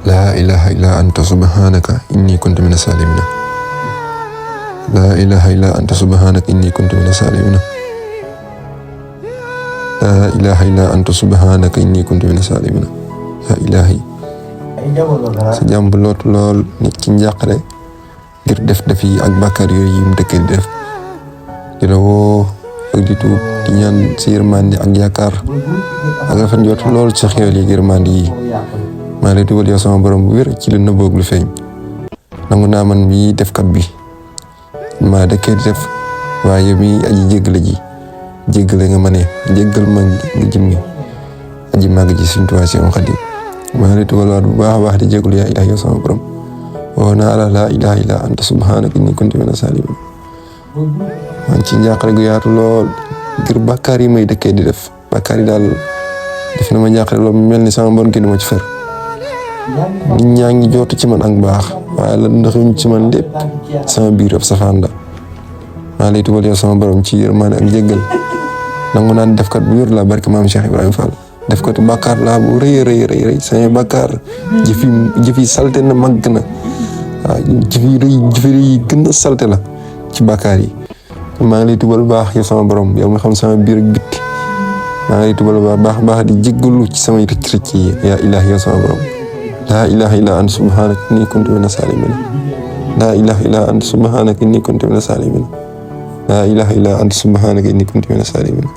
لا إله إلا أنت سبحانك إني كنت من الظالمين. لا إله إلا أنت سبحانك إني كنت من الظالمين. لا إله إلا أنت سبحانك إني كنت من الظالمين. yaa ilaahi sa jàmm bu loot lool nit ci njàqare ngir def yi ak bàkkaar yooyu yi mu dëkkee di def di la woo ak di tuub di ñaan si yërmande ak yaakaar ak rafet njort lool ci xéwal yi yërmande yi maa lay dugal yow sama borom bu wér ci lu nëbboog lu feeñ. nangu naa man mii defkat bi maa dëkkee di def waaye mi aji jéggale ji jéggale nga ma ne jéggal ma nga jëmmi aji màgg ji Sëriñ Tuubaa si Xaadim maa ngi lay tuubal bu baax a baax di jégalu yaa ilaahi yow sama borom woo naa la laa ilaaha illaa anta subhaanaka inni kuntu mina zaalimiin. maa ngi ci njàqare gu yaatu lool ngir bàkkaar yi may dëkkee di def bàkkaar yi daal def na ma njàqare lool mel ni sama mbon gi du ma ci fer. nit ñaa ngi jootu ci man ak baax waaye la ndaxuñ ci man lépp sama biir ab safaan la. maa lay tuubal yow sama borom ci yërmande ak jéggal nangu naan defkat bu wér la barke maam Cheikh Ibrahima Fall. def ko te bàkkaar laa bu rëy samay bàkkaar jëf yi salte na màgg na waaw jëf yi gën a salte la ci bàkkaar yi. maa ngi lay tubal baax yow sama borom yow nga xam sama biir ak bitti maa ngi lay tubal baax di jéggalu ci samay rëcc yi yaa ilaahi yow sama borom. laa ilaaha illaa anta subhaanaka inni kuntu mina zaalimiin. laa ilaaha illaa anta subhaanaka inni kuntu mina zaalimiin. laa ilaaha illaa anta subhaanaka inni kuntu mina zaalimiin.